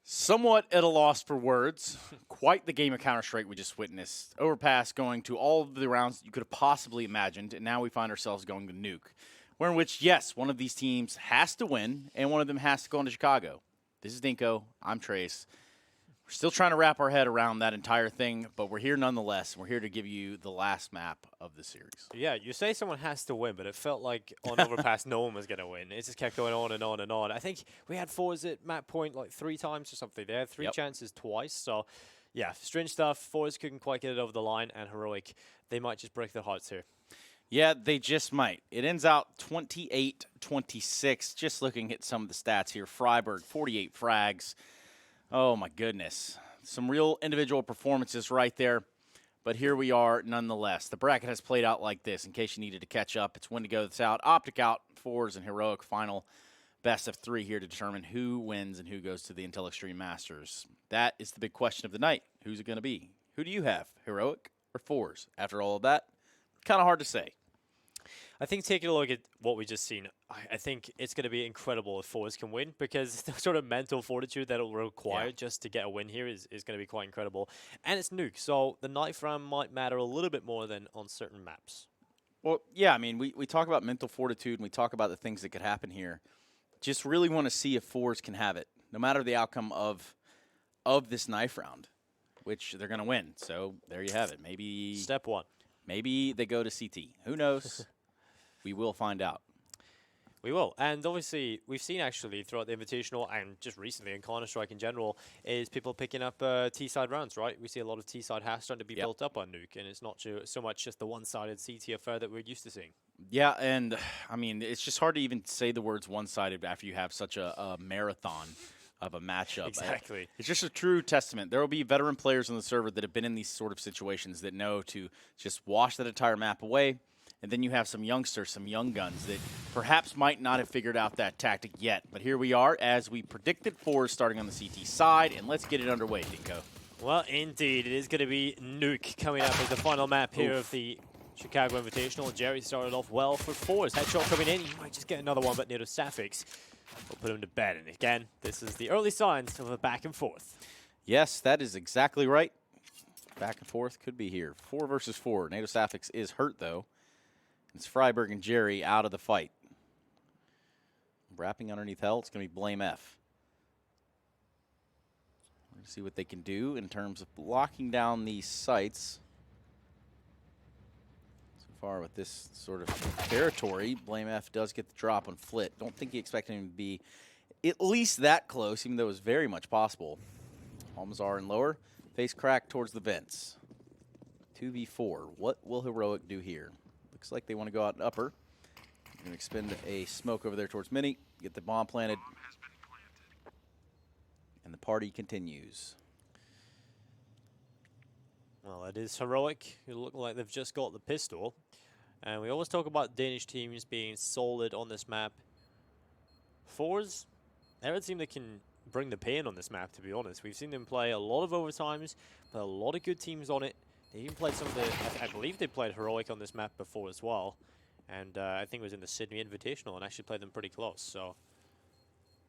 Somewhat at a loss for words. Quite the game of Counter-Strike we just witnessed. Overpass going to all of the rounds you could have possibly imagined, and now we find ourselves going to Nuke. Where in which, yes, one of these teams has to win, and one of them has to go into Chicago. This is Dinko. I'm Trace. We're still trying to wrap our head around that entire thing, but we're here nonetheless. We're here to give you the last map of the series. Yeah, you say someone has to win, but it felt like on Overpass no one was going to win. It just kept going on and on and on. I think we had forZe at map point like 3 times or something. They had 3 chances twice. So, yeah, strange stuff. forZe couldn't quite get it over the line, and Heroic, they might just break their hearts here. Yeah, they just might. It ends out 28-26. Just looking at some of the stats here. Freiburg, 48 frags. Oh, my goodness. Some real individual performances right there. But here we are nonetheless. The bracket has played out like this. In case you needed to catch up, it's Wendigo that's out, Optic out, forZe and Heroic final best of 3 here to determine who wins and who goes to the Intel Extreme Masters. That is the big question of the night. Who's it going to be? Who do you have, Heroic or forZe? After all of that, kind of hard to say. I think taking a look at what we just seen, I think it's going to be incredible if forZe can win, because the sort of mental fortitude that it'll require just to get a win here is going to be quite incredible. And it's Nuke, so the ninth round might matter a little bit more than on certain maps. Well, yeah, I mean, we talk about mental fortitude and we talk about the things that could happen here. Just really want to see if forZe can have it, no matter the outcome of this knife round, which they're going to win. So there you have it. Maybe Step 1. Maybe they go to CT. Who knows? We will find out. We will. And obviously, we've seen actually throughout the Invitational and just recently in Counter-Strike in general, is people picking up T-side rounds, right? We see a lot of T-side has starting to be built up on Nuke, and it's not so much just the one-sided CT affair that we're used to seeing. Yeah, and I mean, it's just hard to even say the words one-sided after you have such a marathon of a matchup. Exactly. It's just a true testament. There will be veteran players on the server that have been in these sort of situations that know to just wash that entire map away. And then you have some youngsters, some young guns that perhaps might not have figured out that tactic yet. But here we are, as we predicted, forZe starting on the CT side. And let's get it underway, Dinko. Well, indeed. It is going to be Nuke coming up as the final map here of the Chicago Invitational. Jerry started off well for forZe. Headshot coming in. He might just get another one, but Nato Safix will put him to bed. And again, this is the early signs of a back and forth. Yes, that is exactly right. Back and forth could be here. 4 versus 4. Nato Safix is hurt, though. It's Freiburg and Jerry out of the fight. Wrapping underneath hell, it's going to be Blame F. We're going to see what they can do in terms of blocking down these sites. So far with this sort of territory, Blame F does get the drop on Flit. Don't think he expected him to be at least that close, even though it was very much possible. Almazar and lower. Face crack towards the vents. 2v4. What will Heroic do here? Looks like they want to go out and upper. They're going to expend a smoke over there towards Mini, get the bomb planted, and the party continues. Well, it is Heroic, who look like they've just got the pistol. And we always talk about Danish teams being solid on this map. forZe, they're a team that can bring the pain on this map, to be honest. We've seen them play a lot of overtimes, but a lot of good teams on it. They even played some of the, I believe they played Heroic on this map before as well. And I think it was in the Sydney Invitational and actually played them pretty close. So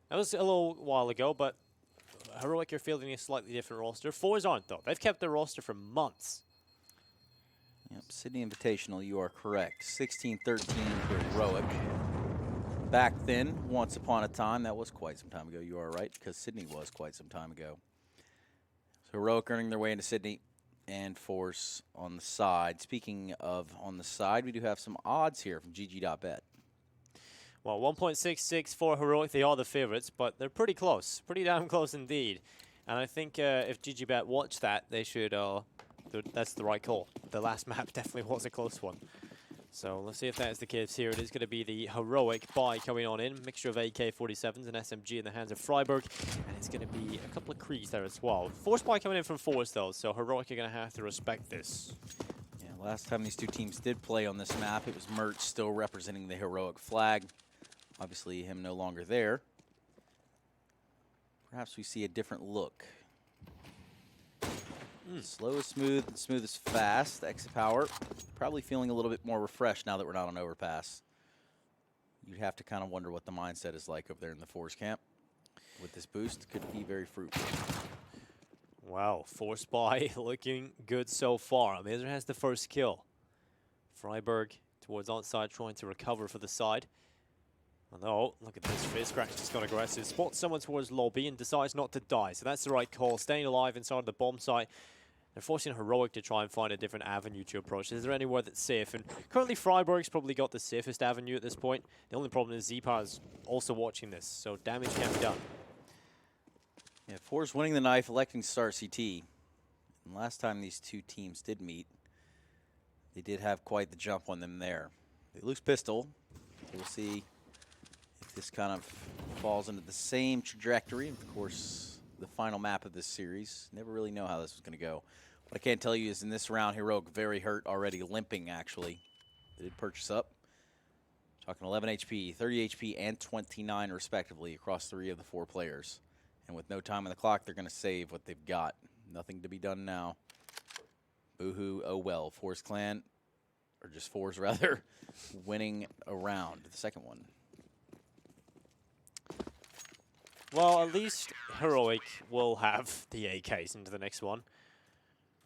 that was a little while ago, but Heroic are fielding a slightly different roster. forZe aren't, though. They've kept their roster for months. Yep, Sydney Invitational, you are correct. 16-13 Heroic. Back then, once upon a time, that was quite some time ago, you are right, because Sydney was quite some time ago. So Heroic earning their way into Sydney. And forZe on the side. Speaking of on the side, we do have some odds here from GG.bet. Well, 1.66 for Heroic. They are the favorites, but they're pretty close. Pretty damn close indeed. And I think if GG.bet watch that, they should, that's the right call. The last map definitely was a close one. So let's see if that is the case here. It is going to be the Heroic buy coming on in. Mixture of AK-47s and SMG in the hands of Freiburg. And it's going to be a couple of Krees there as well. Force buy coming in from forZe though, so Heroic are going to have to respect this. Yeah, last time these two teams did play on this map, it was Mert still representing the Heroic flag. Obviously, him no longer there. Perhaps we see a different look. Slow is smooth, and smooth is fast. Exit power, probably feeling a little bit more refreshed now that we're not on overpass. You'd have to kind of wonder what the mindset is like over there in the forZe camp. with this boost could be very fruitful. Wow, force buy looking good so far. Mazer has the first kill. Freiburg towards outside, trying to recover for the side. Oh, look at this. FaZe just got aggressive. Spots someone towards lobby and decides not to die. So that's the right call. Staying alive inside the bomb site. They're forcing Heroic to try and find a different avenue to approach. Is there anywhere that's safe? And currently Freiburg's probably got the safest avenue at this point. The only problem is Z-Power's also watching this, so damage can be done. Yeah, forZe winning the knife, electing to start CT. And last time these two teams did meet, they did have quite the jump on them there. They lose pistol. We'll see if this kind of falls into the same trajectory. Of course, the final map of this series. Never really know how this was going to go. What I can tell you is in this round, Heroic very hurt already, limping actually. They did purchase up. Talking 11 HP, 30 HP, and 29 respectively across 3 of the 4 players. And with no time on the clock, they're going to save what they've got. Nothing to be done now. Boo-hoo, oh well. forZe Clan, or just forZe rather, winning a round, the second one. Well, at least Heroic will have the AKs into the next one.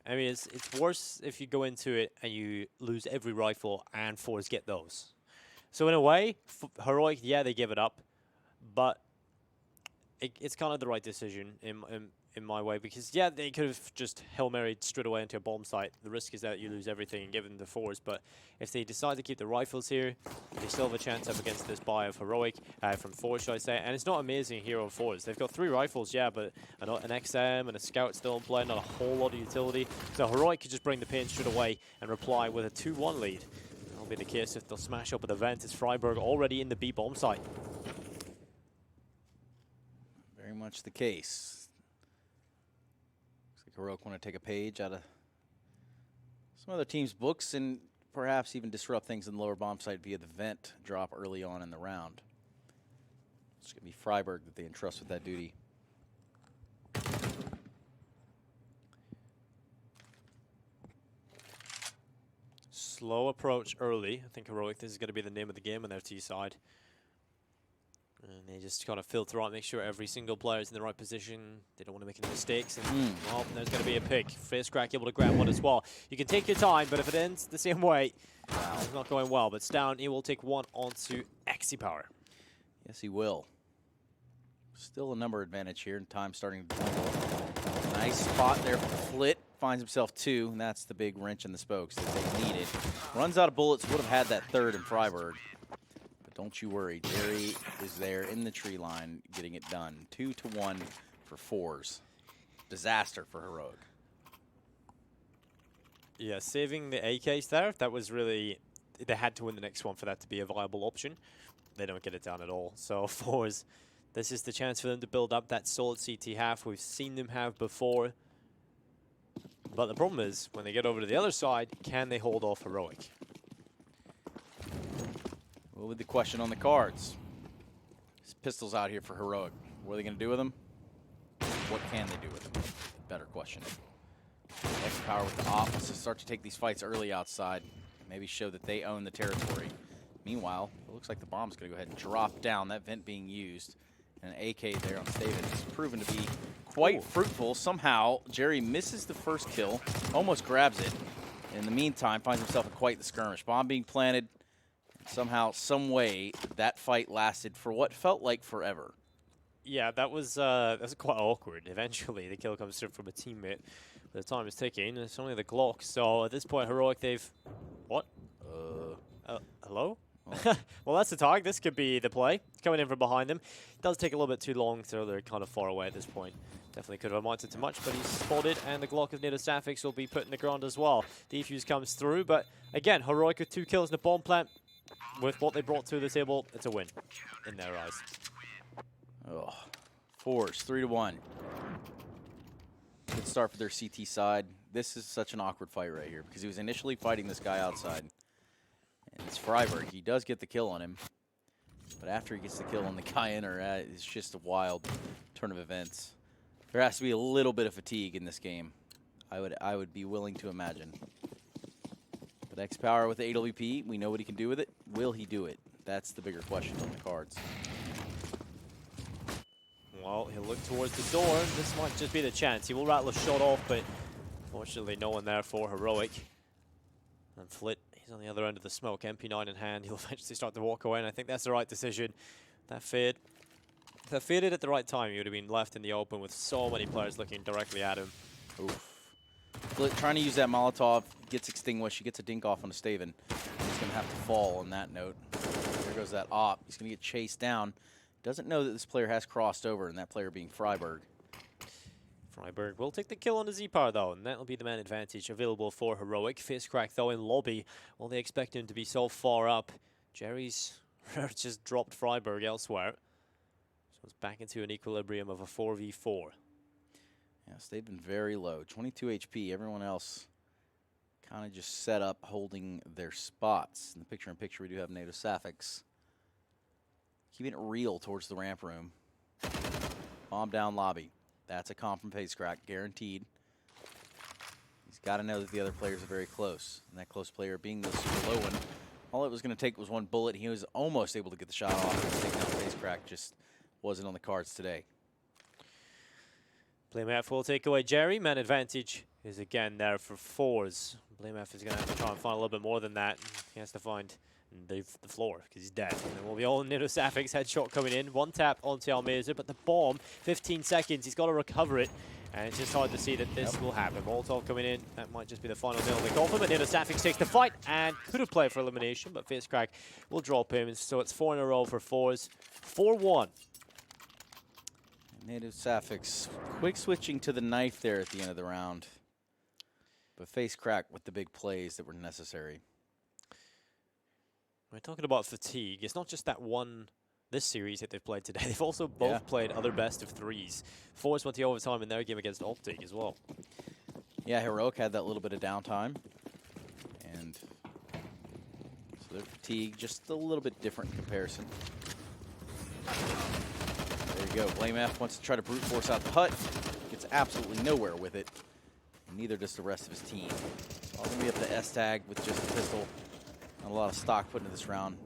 I mean, it's worse if you go into it and you lose every rifle and forZe get those. So in a way, Heroic, yeah, they give it up, but it's kind of the right decision in my way, because yeah, they could have just Hail Married straight away into a bomb site. The risk is that you lose everything given the force, but if they decide to keep the rifles here, they still have a chance up against this buy of Heroic from forZe, should I say. And it's not amazing here on forZe. They've got 3 rifles, yeah, but an XM and a Scout still in play, not a whole lot of utility. So Heroic could just bring the pain straight away and reply with a 2-1 lead. That'll be the case if they'll smash up with the vent. It's Freiburg already in the B bomb site. Very much the case. Looks like Heroic want to take a page out of some other team's books and perhaps even disrupt things in the lower bomb site via the vent drop early on in the round. It's going to be Freiburg that they entrust with that duty. Slow approach early. I think Heroic, this is going to be the name of the game on their T side. And they just kind of filter out, make sure every single player is in the right position. They don't want to make any mistakes. And well, there's going to be a pick. FaZe able to grab one as well. You can take your time, but if it ends the same way, it's not going well. But Stown, he will take one onto Power. Yes, he will. Still a number advantage here, and time starting to dwindle. Nice spot there for Flit. Finds himself 2, and that's the big wrench in the spokes that they needed. Runs out of bullets, would have had that third in Freiburg. But don't you worry, Jerry is there in the tree line getting it done. 2-1 for forZe. Disaster for Heroic. Yeah, saving the AKs there, that was really, they had to win the next one for that to be a viable option. They don't get it done at all. So forZe, this is the chance for them to build up that solid CT half we've seen them have before. But the problem is, when they get over to the other side, can they hold off Heroic? Well, with the question on the cards. There's pistols out here for Heroic. What are they going to do with them? What can they do with them? Better question. Power with the off wants to start to take these fights early outside. Maybe show that they own the territory. Meanwhile, it looks like the bomb's going to go ahead and drop down. That vent being used. And an AK there on Staven has proven to be quite fruitful. Somehow, Jerry misses the first kill, almost grabs it. In the meantime, finds himself in quite the skirmish. Bomb being planted. Somehow, some way, that fight lasted for what felt like forever. Yeah, that was quite awkward. Eventually, the kill comes through from a teammate. But the time is ticking. It's only the Glock. So at this point, Heroic, they've... What? Hello? Oh. Well, that's the target. This could be the play. Coming in from behind them. It does take a little bit too long, so they're kind of far away at this point. Definitely could have amounted to much, but he's spotted, and the Glock of Nato Sapphics will be put in the ground as well. Defuse comes through, but again, Heroic with 2 kills in the bomb plant. With what they brought to the table, it's a win in their eyes. Oh, forZe 3-1. Good start for their CT side. This is such an awkward fight right here because he was initially fighting this guy outside. And it's Freiburg. He does get the kill on him. But after he gets the kill on the guy in, it's just a wild turn of events. There has to be a little bit of fatigue in this game. I would be willing to imagine. But Power with the AWP, we know what he can do with it. Will he do it? That's the bigger question on the cards. Well, he'll look towards the door. This might just be the chance. He will rattle a shot off, but fortunately no one there for Heroic. And Flit, he's on the other end of the smoke, MP9 in hand. He'll eventually start to walk away, and I think that's the right decision. That fade. If that faded at the right time, he would have been left in the open with so many players looking directly at him. Oof. Flit trying to use that Molotov, gets extinguished. He gets a dink off on a Staven. He's going to have to fall on that note. There goes that op. He's going to get chased down. Doesn't know that this player has crossed over, and that player being Freiberg. Freiberg will take the kill on the Z-Power, though, and that'll be the man advantage available for Heroic. Face crack, though, in lobby. Well, they expect him to be so far up. Jerry's just dropped Freiberg elsewhere. So it's back into an equilibrium of a 4v4. Yes, they've been very low. 22 HP. Everyone else kind of just set up holding their spots. In the picture-in-picture, we do have Native Sapphics. Keeping it real towards the ramp room. Bomb down lobby. That's a comp from Face Crack, guaranteed. He's got to know that the other players are very close. And that close player being the super low one. All it was going to take was one bullet. He was almost able to get the shot off. Taking down Face Crack just wasn't on the cards today. BlameF will take away Jerry. Man advantage is again there for forZe. BlameF is going to have to try and find a little bit more than that. He has to find the floor because he's dead. And then we'll be all Native Sapphics headshot coming in. One tap onto Almeza, but the bomb, 15 seconds. He's got to recover it. And it's just hard to see that this will happen. Molotov coming in. That might just be the final nail in the coffin. But Native Sapphics takes the fight and could have played for elimination. But Face Crack will drop him. So it's 4 in a row for forZe. 4-1. Native Sapphics quick switching to the knife there at the end of the round. But Face Crack with the big plays that were necessary. We're talking about fatigue. It's not just that one, this series that they've played today. They've also both played other best of threes. forZe went to overtime in their game against Optic as well. Yeah, Heroic had that little bit of downtime. And so their fatigue, just a little bit different in comparison. There you go. BlameF wants to try to brute force out the hut. Gets absolutely nowhere with it. And neither does the rest of his team. All going to be up to S-Tag with just a pistol. Not a lot of stock put into this round.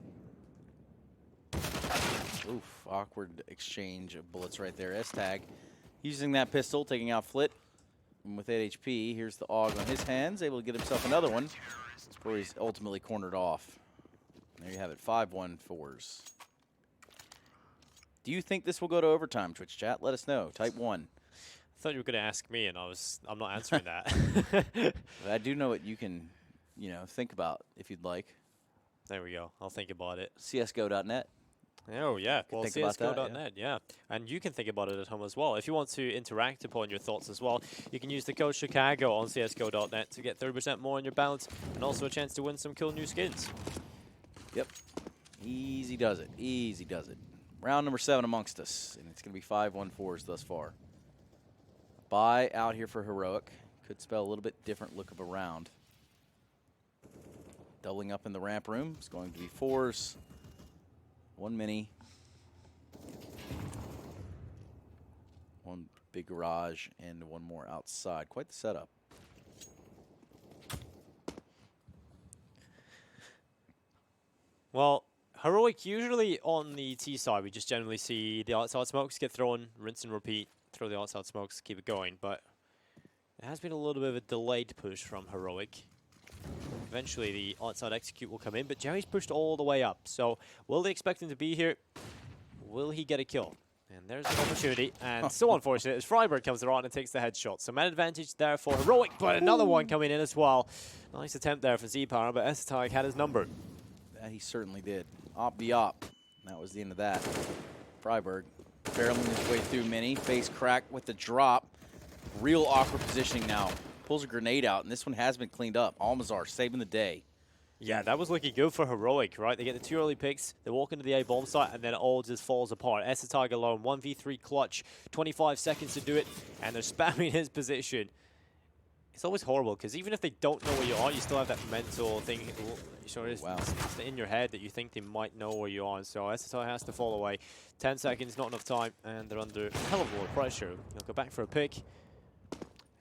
Oof, awkward exchange of bullets right there. S-Tag using that pistol, taking out Flit. And with 8 HP, here's the AUG on his hands, able to get himself another one. Before he's ultimately cornered off. There you have it, 5-1 forZe. Do you think this will go to overtime, Twitch chat? Let us know. Type 1. I thought you were going to ask me, and I'm not answering that. But I do know what you can, think about if you'd like. There we go. I'll think about it. CSGO.net. Oh, yeah. Well, think about that, CSGO.net, yeah. And you can think about it at home as well. If you want to interact upon your thoughts as well, you can use the code Chicago on CSGO.net to get 30% more on your balance and also a chance to win some cool new skins. Yep. Easy does it. Easy does it. Round number 7 amongst us. And it's going to be 5-1 forZe thus far. Bye out here for Heroic. Could spell a little bit different look of a round. Doubling up in the ramp room. It's going to be forZe. 1 mini. 1 big garage and 1 more outside. Quite the setup. Well, Heroic, usually on the T side, we just generally see the outside smokes get thrown, rinse and repeat, throw the outside smokes, keep it going. But it has been a little bit of a delayed push from Heroic. Eventually, the outside execute will come in, but Jerry's pushed all the way up. So, will they expect him to be here? Will he get a kill? And there's an opportunity, and so unfortunate as Freiberg comes around and takes the headshot. So, man advantage there for Heroic, but another one coming in as well. Nice attempt there for Z-Power, but S-Tag had his number. That he certainly did. Op the op. That was the end of that. Freiberg barreling his way through mini. Face crack with the drop. Real awkward positioning now. Pulls a grenade out, and this one has been cleaned up. Almazar saving the day. Yeah, that was looking good for Heroic, right? They get the 2 early picks, they walk into the A bomb site, and then it all just falls apart. S-Tag alone, 1v3 clutch, 25 seconds to do it, and they're spamming his position. It's always horrible, because even if they don't know where you are, you still have that mental thing. It's in your head that you think they might know where you are, and so S-Tag has to fall away. 10 seconds, not enough time, and they're under a hell of a lot of pressure. They'll go back for a pick,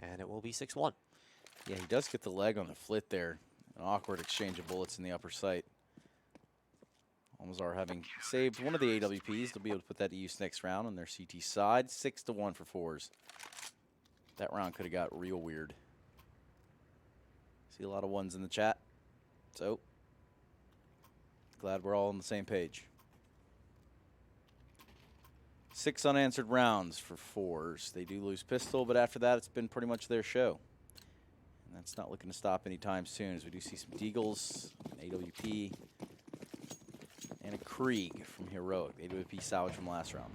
and it will be 6-1. Yeah, he does get the leg on the Flit there. An awkward exchange of bullets in the upper sight. Almazar having saved one of the AWPs. They'll be able to put that to use next round on their CT side. 6-1 for forZe. That round could have got real weird. See a lot of ones in the chat. So, glad we're all on the same page. 6 unanswered rounds for forZe. They do lose pistol, but after that, it's been pretty much their show. And that's not looking to stop anytime soon, as we do see some Deagles, an AWP, and a Krieg from Heroic. AWP salvage from last round.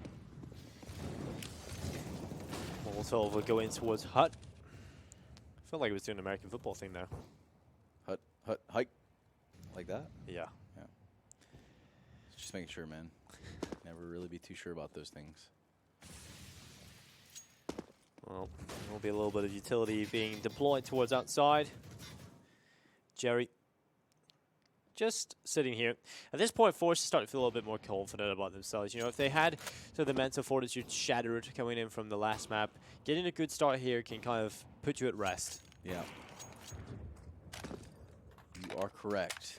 Molotov will go in towards Hut. Felt like it was doing an American football thing there. Hut, hike. Like that? Yeah. Yeah. Just making sure, man. Never really be too sure about those things. Well, there will be a little bit of utility being deployed towards outside. Jerry just sitting here. At this point, forZe start to feel a little bit more confident about themselves. You know, if they had sort of the mental fortitude shattered coming in from the last map, getting a good start here can kind of put you at rest. Yeah. You are correct.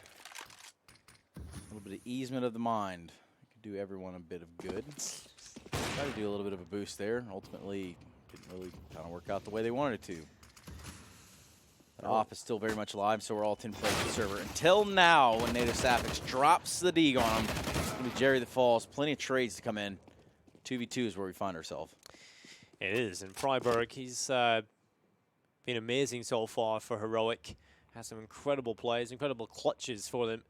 A little bit of easement of the mind. Could do everyone a bit of good. Try to do a little bit of a boost there. Ultimately, didn't really kind of work out the way they wanted it to. That op is still very much alive, so we're all 10 players the server. Until now, when Native Sapix drops the Deeg on him, it's going to be Jerry that falls. Plenty of trades to come in. 2v2 is where we find ourselves. It is, and Freiburg, he's been amazing so far for Heroic. Has some incredible plays, incredible clutches for them.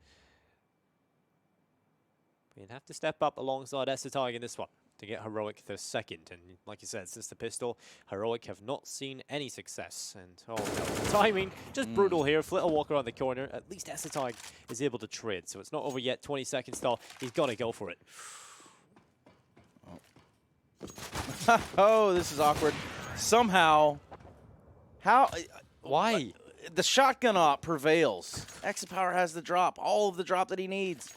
We'd have to step up alongside Essetag in this one to get Heroic the second. And like you said, since the pistol, Heroic have not seen any success. And oh, the timing, just brutal here. Flit will walk around the corner. At least Essetag is able to trade, so it's not over yet. 20 seconds still. He's got to go for it. Oh, this is awkward. Somehow, Why? The shotgun op prevails. Exit Power has the drop, all of the drop that he needs.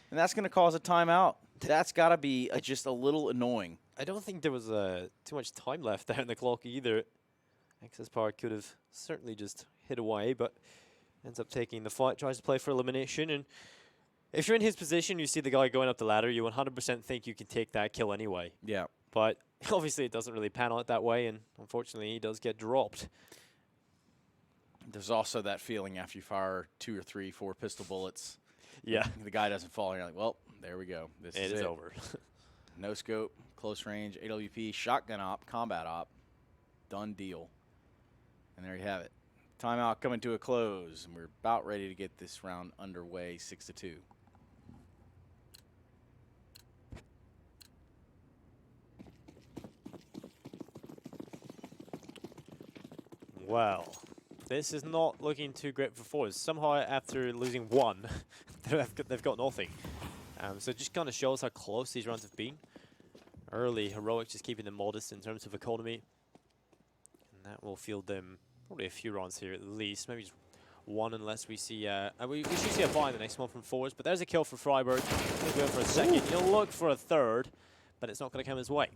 And that's going to cause a timeout. That's got to be just a little annoying. I don't think there was too much time left there in the clock either. Excess Power could have certainly just hit away, but ends up taking the fight, tries to play for elimination. And if you're in his position, you see the guy going up the ladder, you 100% think you can take that kill anyway. Yeah. But obviously it doesn't really pan out that way, and unfortunately he does get dropped. There's also that feeling after you fire 2 or 3, 4 pistol bullets. Yeah. The guy doesn't fall, and you're like, well, there we go. This It is over. No scope, close range, AWP, shotgun op, combat op. Done deal. And there you have it. Timeout coming to a close, and we're about ready to get this round underway, 6-2. Well, this is not looking too great for forZe. Somehow, after losing one, they've got nothing. So it just kind of shows how close these rounds have been. Early, Heroic just keeping them modest in terms of economy. And that will field them probably a few rounds here at least. Maybe just one, unless we see... we should see a buy in the next one from forZe. But there's a kill for Freiburg. He'll go for a second. He'll look for a third, but it's not going to come his way.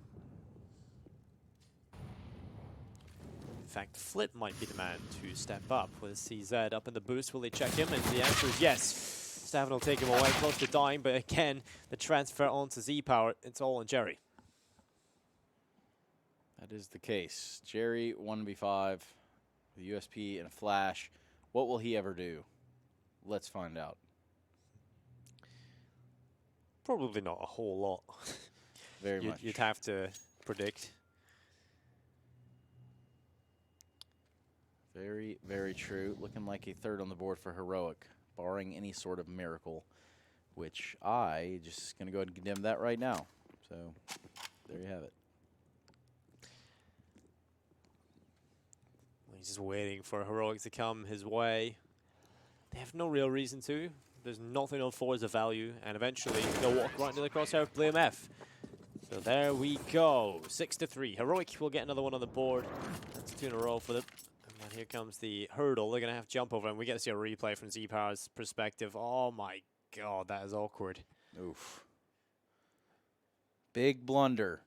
In fact, Flip might be the man to step up with CZ up in the boost. Will they check him? And the answer is yes. Stavin will take him away, close to dying, but again, the transfer onto Z-Power, it's all on Jerry. That is the case. Jerry, 1v5, with USP and a flash. What will he ever do? Let's find out. Probably not a whole lot. Very much. You'd have to predict. Very, very true. Looking like a third on the board for Heroic, barring any sort of miracle, which I just going to go ahead and condemn that right now. So there you have it. He's just waiting for Heroic to come his way. They have no real reason to. There's nothing on forZe of value, and eventually they'll walk right into the crosshair of BlameF. So there we go, 6-3. Heroic will get another one on the board. That's 2 in a row for them. And here comes the hurdle. They're going to have to jump over, and we get to see a replay from Z-Power's perspective. Oh my god, that is awkward. Oof. Big blunder.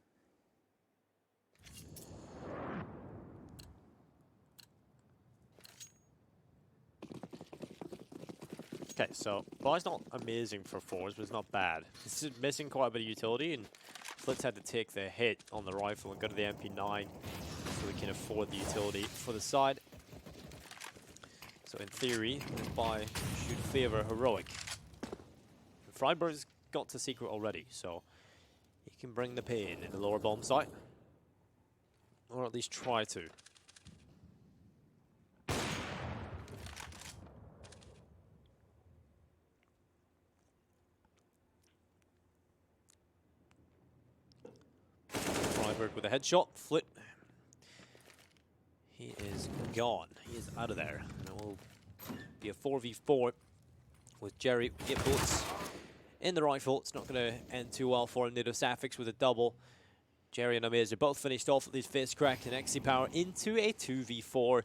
Okay, so buy's not amazing for forZe, but it's not bad. It's just missing quite a bit of utility, and Flitz had to take the hit on the rifle and go to the MP9 so we can afford the utility for the side. So in theory, this buy should favor Heroic. Freiburg's got to secret already, so he can bring the pain in the lower bomb site. Or at least try to. Freiburg with a headshot. Flit. He is gone. He is out of there. And it will be a 4v4 with Jerry. Get bullets in the rifle. It's not going to end too well for him. Native Sapphics with a double. Jerry and Amaze are both finished off with these Fist Crack and XC Power into a 2v4.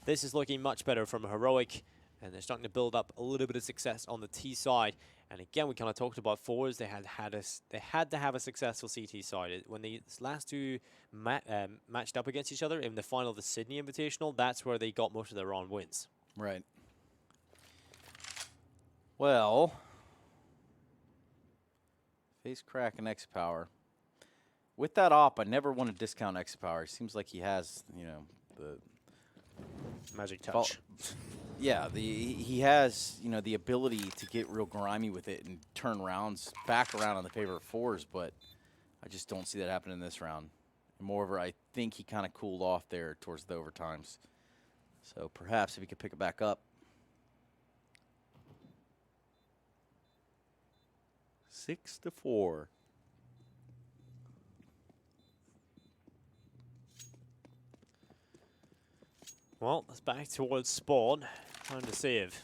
This is looking much better from Heroic, and they're starting to build up a little bit of success on the T side. And again, we kind of talked about forZe. They had to have a successful CT side. When the last two matched up against each other in the final of the Sydney Invitational, that's where they got most of their round wins. Right. Well, Face Crack and X Power. With that op, I never want to discount X Power. It seems like he has, you know, the magic touch. Yeah, he has, you know, the ability to get real grimy with it and turn rounds back around on the favor of forZe, but I just don't see that happening in this round. And moreover, I think he kind of cooled off there towards the overtimes. So perhaps if he could pick it back up. 6-4. Well, it's back towards spawn. Time to save.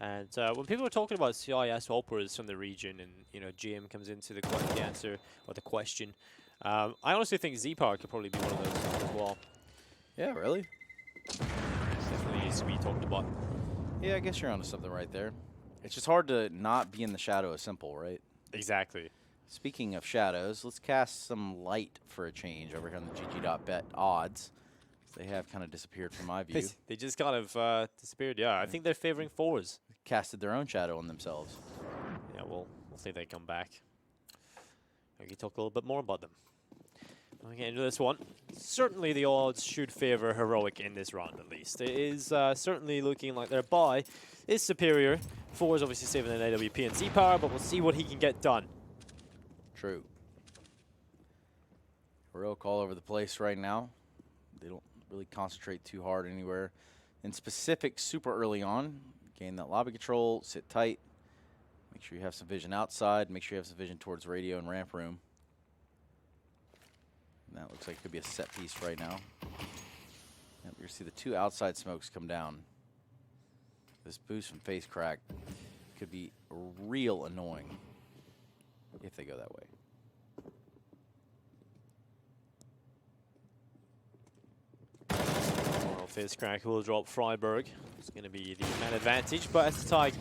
And when people are talking about CIS operas from the region, and you know GM comes into the answer or the question, I honestly think Z-Power could probably be one of those as well. Yeah, really? Definitely needs to be talked about. Yeah, I guess you're onto something right there. It's just hard to not be in the shadow of Simple, right? Exactly. Speaking of shadows, let's cast some light for a change over here on the GG.bet odds. They have kind of disappeared from my view. They just kind of disappeared, yeah. I think they're favoring forZe. Casted their own shadow on themselves. Yeah, we'll see if they come back. We can talk a little bit more about them. When we get into this one, certainly the odds should favor Heroic in this round at least. It is certainly looking like their buy is superior. forZe obviously saving an AWP and Z-Power, but we'll see what he can get done. True. Heroic all over the place right now. They don't really concentrate too hard anywhere. In specific, super early on, gain that lobby control, sit tight. Make sure you have some vision outside. Make sure you have some vision towards radio and ramp room. And that looks like it could be a set piece right now. Yep, you're going to see the two outside smokes come down. This boost from Face Crack could be real annoying if they go that way. Well, Face Crack will drop Freiburg. It's going to be the man advantage, but STIG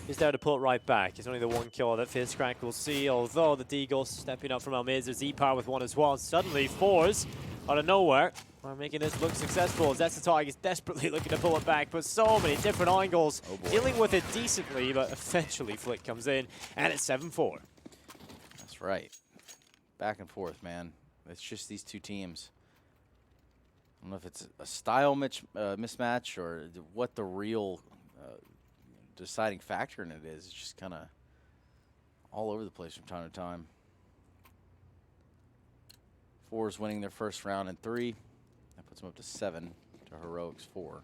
is there to pull it right back. It's only the one kill that Face Crack will see, although the Deagle stepping up from Almeza, Z-Power with one as well. Suddenly, forZe out of nowhere are making this look successful. STIG is desperately looking to pull it back, but so many different angles. Dealing with it decently, but eventually Flick comes in, and it's 7-4. That's right. Back and forth, man. It's just these two teams. I don't know if it's a style mismatch or what the real deciding factor in it is. It's just kind of all over the place from time to time. forZe winning their first round in 3. That puts them up to 7 to Heroic's 4.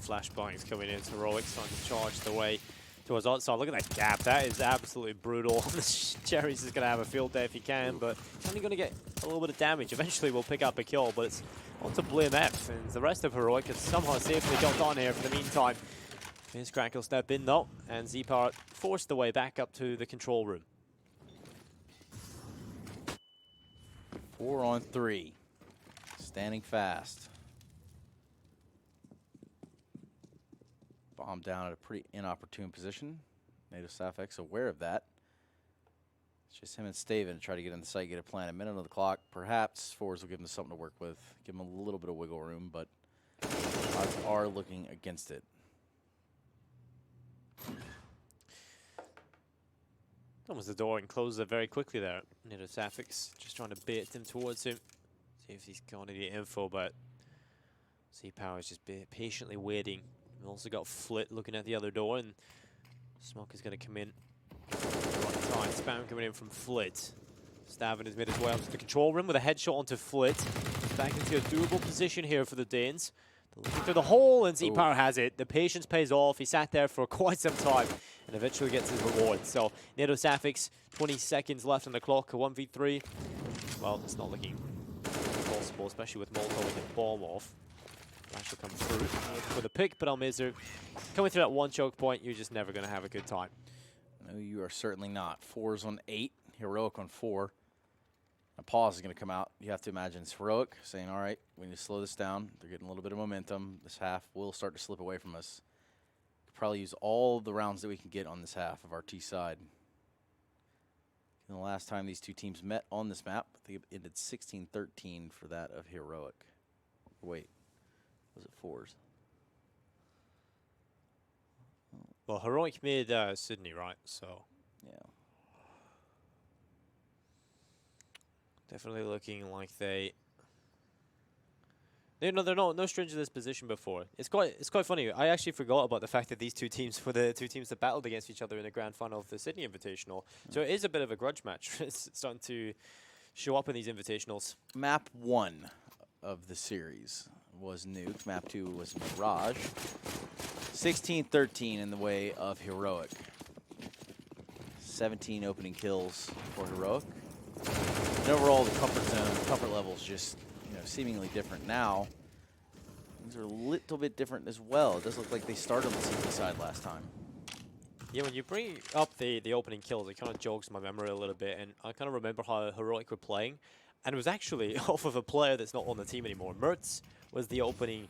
Flashbangs coming in. Heroic trying to charge the way towards outside. Look at that gap. That is absolutely brutal. Jerry's is going to have a field day if he can, but he's only going to get a little bit of damage. Eventually we'll pick up a kill, but it's on to Blame F, and the rest of Heroic has somehow safely got on here for the meantime. His Crack will step in though, and Z-Power forced the way back up to the control room. 4 on 3. Standing fast. Bomb down at a pretty inopportune position. Native Sapphics aware of that. Just him and Staven to try to get in the site, get a plan. A minute on the clock. Perhaps forZe will give him something to work with. Give him a little bit of wiggle room, but odds are looking against it. Opens the door and closes it very quickly there. NedoSaphix just trying to bait him towards him. See if he's got any info, but Z-Power is just patiently waiting. We've also got Flit looking at the other door, and Smoke is going to come in. Time spam coming in from Flit. Stavin has made his way up to the control room with a headshot onto Flit. Back into a doable position here for the Danes. They're looking through the hole, and Z-Power has it. The patience pays off. He sat there for quite some time and eventually gets his reward. So, NedoSaphix, 20 seconds left on the clock, a 1v3. Well, it's not looking possible, especially with Molotov with the bomb off. Flash will come through with a pick, but Almizer coming through that one choke point, you're just never going to have a good time. No, you are certainly not. Fours on 8, Heroic on 4. A pause is going to come out. You have to imagine it's Heroic saying, all right, we need to slow this down. They're getting a little bit of momentum. This half will start to slip away from us. Could probably use all the rounds that we can get on this half of our T side. And the last time these two teams met on this map, I think it ended 16-13 for that of Heroic. Wait, was it fours? Well, Heroic made Sydney, right? So Yeah. definitely looking like they're no stranger to this position before. It's quite funny. I actually forgot about the fact that these two teams were the two teams that battled against each other in the grand final of the Sydney Invitational. So it is a bit of a grudge match. It's starting to show up in these invitationals. Map 1 of the series was Nuke. Map 2 was Mirage. 16-13 in the way of Heroic. 17 opening kills for Heroic. And overall, the comfort zone, comfort level is just seemingly different now. Things are a little bit different as well. It does look like they started on the CT side last time. Yeah, when you bring up the opening kills, it kind of jogs my memory a little bit, and I kind of remember how Heroic were playing, and it was actually off of a player that's not on the team anymore. Mertz was the opening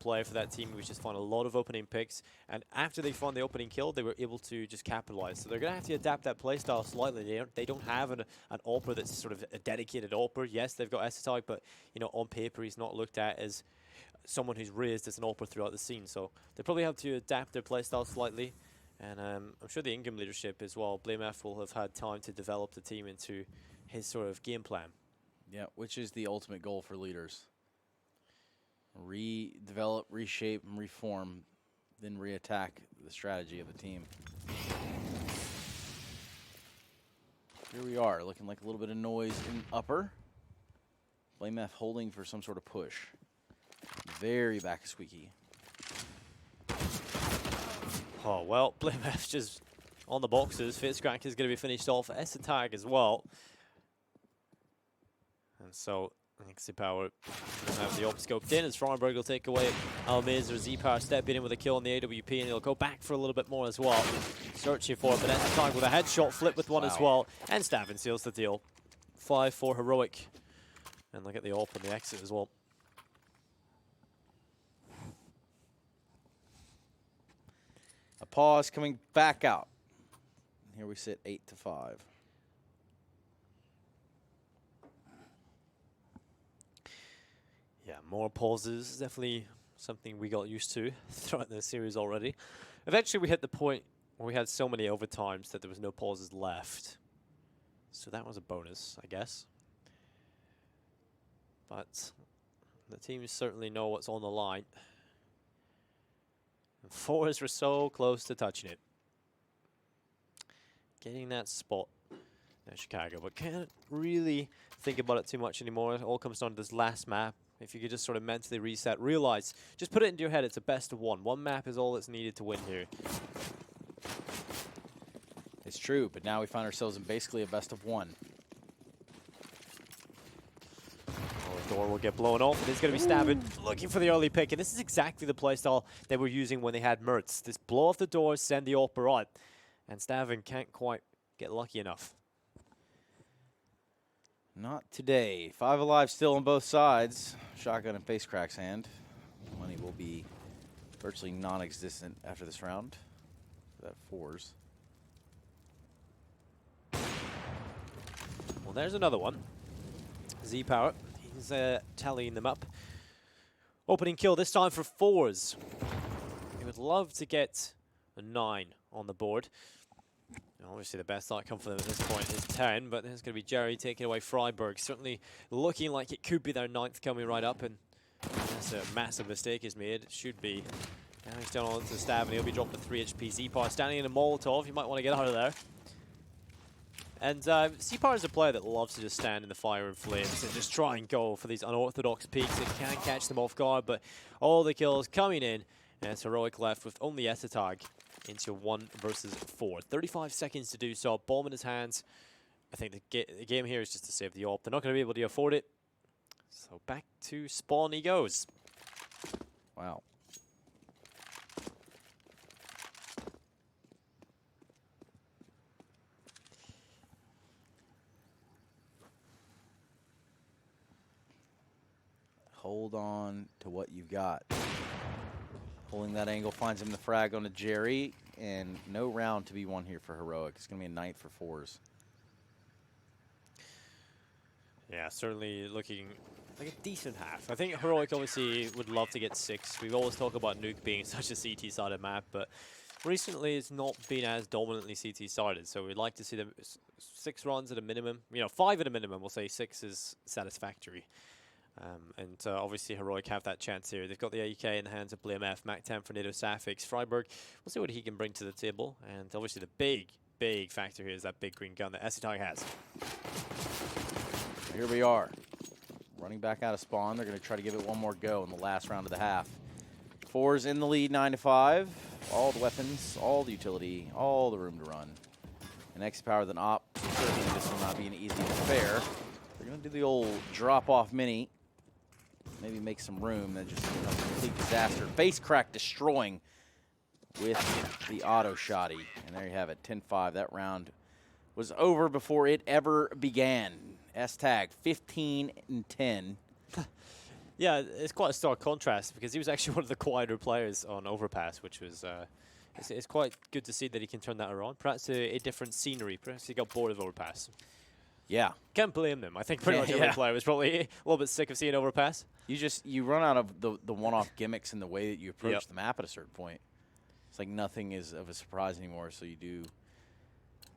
player for that team, which just found a lot of opening picks, and after they found the opening kill, they were able to just capitalize. So they're going to have to adapt that playstyle slightly. They don't have an AWPer that's sort of a dedicated AWPer. Yes, they've got Essetag, but on paper, he's not looked at as someone who's raised as an AWPer throughout the scene. So they probably have to adapt their playstyle slightly. And I'm sure the Ingham leadership as well, BlameF will have had time to develop the team into his sort of game plan. Yeah, which is the ultimate goal for leaders. Redevelop, reshape, and reform, then reattack the strategy of the team. Here we are, looking like a little bit of noise in upper. BlameF holding for some sort of push. Very back squeaky. Oh, well, BlameF's just on the boxes. Fitzcrack is going to be finished off. Essetag as well. And so, I think Z-Power will have the AWP scoped in as Fromberg will take away Almiz or Z-Power stepping in with a kill on the AWP, and he'll go back for a little bit more as well. Searching for it, but Essetag with a headshot, flip with one as well, and Stavin seals the deal. 5 for Heroic. And look at the AWP and the exit as well. A pause coming back out. Here we sit 8-5. Yeah, more pauses. Definitely something we got used to throughout the series already. Eventually, we hit the point where we had so many overtimes that there was no pauses left. So that was a bonus, I guess. But the teams certainly know what's on the line. And forZe were so close to touching it. Getting that spot in Chicago, but can't really think about it too much anymore. It all comes down to this last map. If you could just sort of mentally reset, realize, just put it into your head, it's a best of one. One map is all that's needed to win here. It's true, but now we find ourselves in basically a best of one. The door will get blown off. It is going to be Stavin looking for the early pick, and this is exactly the playstyle they were using when they had Mertz. This blow off the door, send the AWPer out, and Stavin can't quite get lucky enough. Not today. 5 alive still on both sides. Shotgun in FaceCrack's hand. Money will be virtually non-existent after this round. For that forZe. Well, there's another one. Z-Power. He's tallying them up. Opening kill this time for forZe. He would love to get a 9 on the board. Obviously, the best outcome for them at this point is 10, but there's going to be Jerry taking away freiburg. Certainly looking like it could be their 9th coming right up, and that's a massive mistake is made. It should be. Now he's down onto the stab, and he'll be dropped to 3 HP. Z-Power standing in a Molotov. You might want to get out of there. And Z-Power is a player that loves to just stand in the fire and flames and just try and go for these unorthodox peaks. It can catch them off guard, but all the kills coming in, and it's Heroic left with only Essetag into 1 versus 4. 35 seconds to do so. Bomb in his hands. I think the game here is just to save the AWP. They're not going to be able to afford it. So back to spawn he goes. Wow. Hold on to what you've got. Pulling that angle finds him the frag on a Jerry, and no round to be won here for Heroic. It's going to be a 9th for forZe. Yeah, certainly looking like a decent half. I think Heroic obviously would love to get 6. We've always talked about Nuke being such a CT-sided map, but recently it's not been as dominantly CT-sided, so we'd like to see them 6 runs at a minimum. You know, 5 at a minimum. We'll say 6 is satisfactory. And obviously Heroic have that chance here. They've got the AK in the hands of BlameF, Mac-10 for NATO Safix. freiburg, we'll see what he can bring to the table. And obviously the big factor here is that big green gun that Essetag has. Here we are. Running back out of spawn. They're going to try to give it one more go in the last round of the half. forZe in the lead, 9-5. All the weapons, all the utility, all the room to run. And X-Power than op. Certainly this will not be an easy affair. They're going to do the old drop-off mini. Maybe make some room. That just becomes a complete disaster. Face crack destroying with the auto shotty. And there you have it, 10-5. That round was over before it ever began. S-Tag, 15-10. Yeah, it's quite a stark contrast because he was actually one of the quieter players on Overpass, which was it's quite good to see that he can turn that around. Perhaps a different scenery. Perhaps he got bored of Overpass. Yeah. Can't blame them. I think pretty much every player was probably a little bit sick of seeing Overpass. You run out of the one-off gimmicks in the way that you approach the map at a certain point. It's like nothing is of a surprise anymore, so you do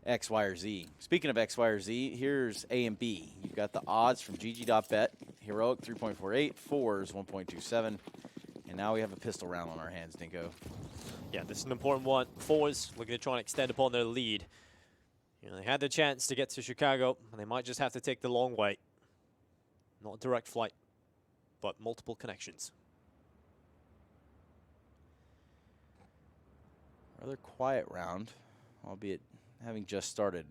X, Y, or Z. Speaking of X, Y, or Z, here's A and B. You've got the odds from GG.bet. Heroic 3.48, forZe 1.27, and now we have a pistol round on our hands, Dinko. Yeah, this is an important one. forZe looking to try and extend upon their lead. You know, they had the chance to get to Chicago, and they might just have to take the long way. Not a direct flight, but multiple connections. Rather quiet round, albeit having just started.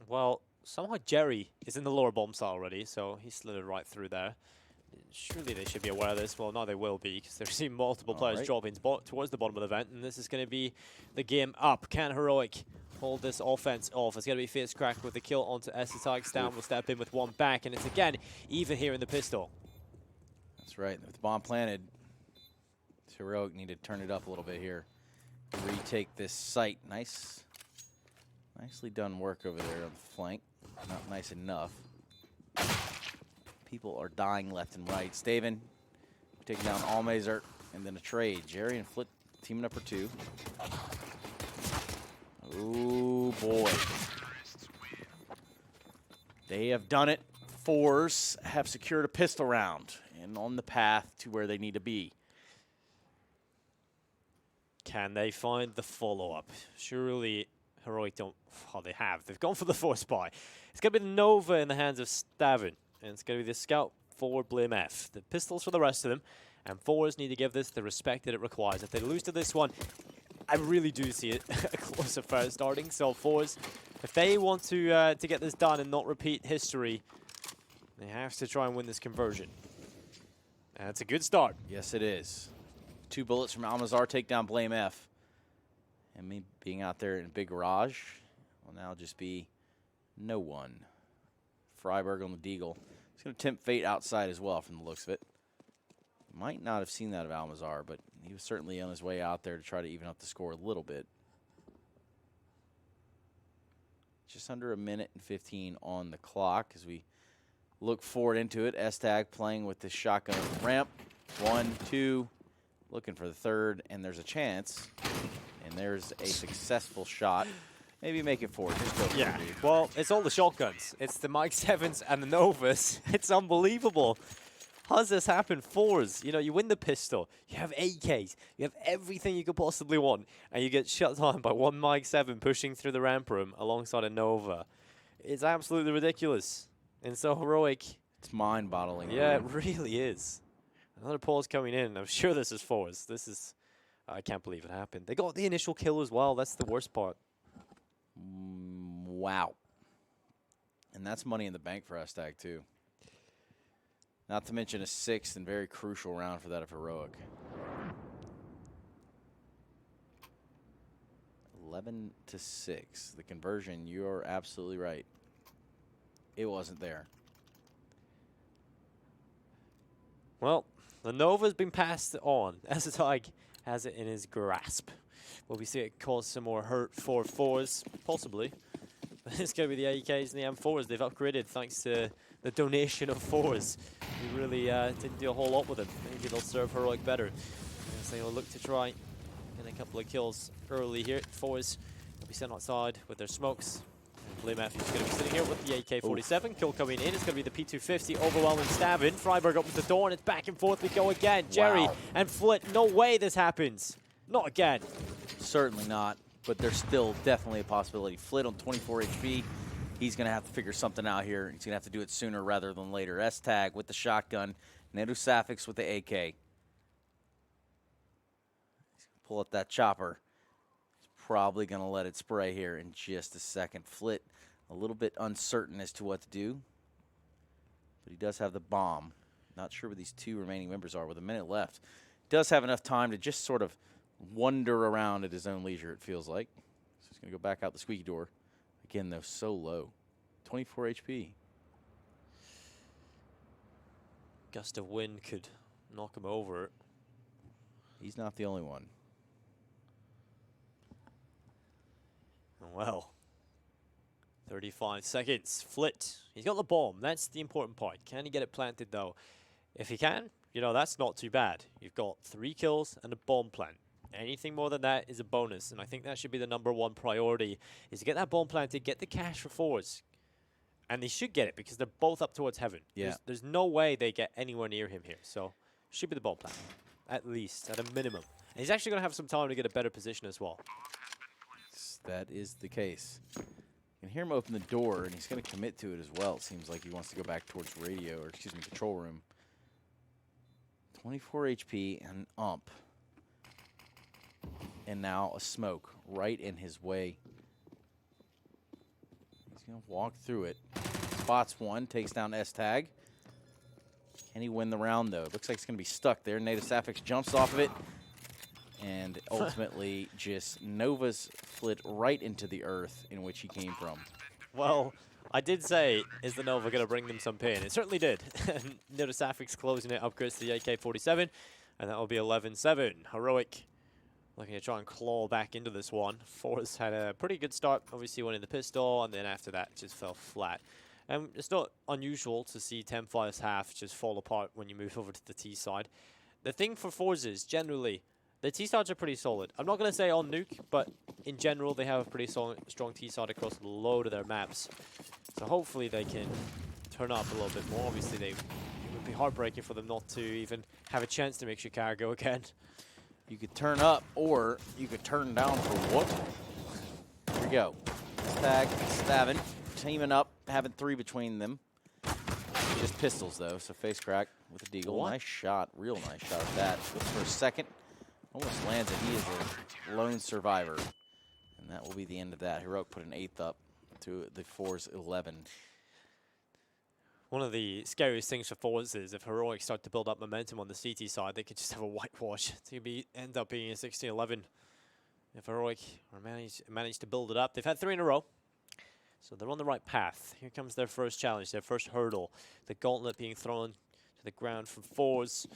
Well, somehow Jerry is in the lower bomb site already, so he slid right through there. Surely they should be aware of this. Well, now they will be, because they're seeing multiple players dropping towards the bottom of the vent, and this is going to be the game up. Can Heroic hold this offense off? It's going to be face crack with the kill onto Essetag. Stan will step in with one back, and it's again even here in the pistol. That's right. With the bomb planted, Heroic need to turn it up a little bit here. Retake this site. Nicely done work over there on the flank. Not nice enough. People are dying left and right. Staven taking down Almazer, and then a trade. Jerry and Flit teaming up for 2. Oh boy. They have done it. forZe have secured a pistol round and on the path to where they need to be. Can they find the follow-up? Surely Heroic don't. Oh, they have. They've gone for the force buy. It's going to be the Nova in the hands of Staven. And it's going to be the scout for BlameF. The pistols for the rest of them. And forZe need to give this the respect that it requires. If they lose to this one, I really do see it a close affair starting. So forZe, if they want to get this done and not repeat history, they have to try and win this conversion. And it's a good start. Yes, it is. 2 bullets from Almazar take down BlameF. And me being out there in a big garage will now just be no one. freiburg on the Deagle. He's going to tempt fate outside as well from the looks of it. Might not have seen that of Almazar, but he was certainly on his way out there to try to even up the score a little bit. Just under a minute and 15 on the clock as we look forward into it. S-Tag playing with the shotgun ramp. 1, 2, looking for the third, and there's a chance. And there's a successful shot. Maybe make it 4. Just go for Yeah, it, dude. well, it's all the shotguns. It's the Mike 7s and the Novas. It's unbelievable. How does this happen? forZe, you know, you win the pistol, you have AKs, you have everything you could possibly want, and you get shut down by one Mike 7 pushing through the ramp room alongside a Nova. It's absolutely ridiculous. And so heroic. It's mind-boggling. Yeah, it really is. Another pause coming in. I'm sure this is forZe. This is... I can't believe it happened. They got the initial kill as well. That's the worst part. Wow. And that's money in the bank for S-Tag, too. Not to mention a 6th and very crucial round for that of Heroic. 11-6. The conversion, you're absolutely right. It wasn't there. Well, the Nova's been passed on. S-Tag has it in his grasp. Will we see it cause some more hurt for forZe? Possibly. But it's going to be the AKs and the M4s. They've upgraded thanks to the donation of forZe. We really didn't do a whole lot with them. Maybe they'll serve Heroic better. As they will look to try and a couple of kills early here. forZe will be sent outside with their smokes. Blue Matthews is going to be sitting here with the AK-47. Kill coming in. It's going to be the P250. Overwhelming stabbing. Freiburg opens the door and it's back and forth we go again. Jerry and Flit. No way this happens. Not again. Certainly not, but there's still definitely a possibility. Flit on 24 HP. He's going to have to figure something out here. He's going to have to do it sooner rather than later. S-Tag with the shotgun. Nedu Safix with the AK. He's going to pull up that chopper. He's probably going to let it spray here in just a second. Flit a little bit uncertain as to what to do, but he does have the bomb. Not sure where these 2 remaining members are with a minute left. Does have enough time to just sort of wander around at his own leisure, it feels like. So he's going to go back out the squeaky door. Again, though, so low. 24 HP. Gust of wind could knock him over. He's not the only one. Well, 35 seconds. Flit. He's got the bomb. That's the important part. Can he get it planted, though? If he can, you know, that's not too bad. You've got 3 kills and a bomb plant. Anything more than that is a bonus, and I think that should be the #1 priority, is to get that bomb planted, get the cash for forZe. And they should get it, because they're both up towards heaven. Yeah. There's no way they get anywhere near him here, so should be the bomb plant, at least, at a minimum. And he's actually going to have some time to get a better position as well. That is the case. You can hear him open the door, and he's going to commit to it as well. It seems like he wants to go back towards radio, or excuse me, control room. 24 HP and ump. And now a smoke right in his way. He's going to walk through it. Spots one, takes down S-Tag. Can he win the round, though? Looks like it's going to be stuck there. Native Safix jumps off of it. And ultimately just Nova's Flit right into the earth in which he came from. Well, I did say, is the Nova going to bring them some pain? It certainly did. Native Safix closing it, upgrades to the AK-47. And that will be 11-7. Heroic looking to try and claw back into this one. forZe had a pretty good start, obviously winning the pistol, and then after that just fell flat. And it's not unusual to see 10-5's half just fall apart when you move over to the T side. The thing for forZe is generally, the T sides are pretty solid. I'm not going to say on Nuke, but in general they have a pretty strong T side across a load of their maps. So hopefully they can turn up a little bit more. Obviously it would be heartbreaking for them not to even have a chance to make Chicago again. You could turn up, or you could turn down for what? Here we go. S-Tag, stabbing, teaming up, having 3 between them. Just pistols, though, so face crack with a deagle. What? Nice shot, real nice shot at that. Goes for a second. Almost lands it. He is a lone survivor. And that will be the end of that. Heroic put an 8th up to the forZe 11. One of the scariest things for forZe is if Heroic start to build up momentum on the CT side, they could just have a whitewash. It's going to end up being a 16-11. If Heroic manage to build it up. They've had 3 in a row, so they're on the right path. Here comes their first challenge, their first hurdle. The gauntlet being thrown to the ground from forZe.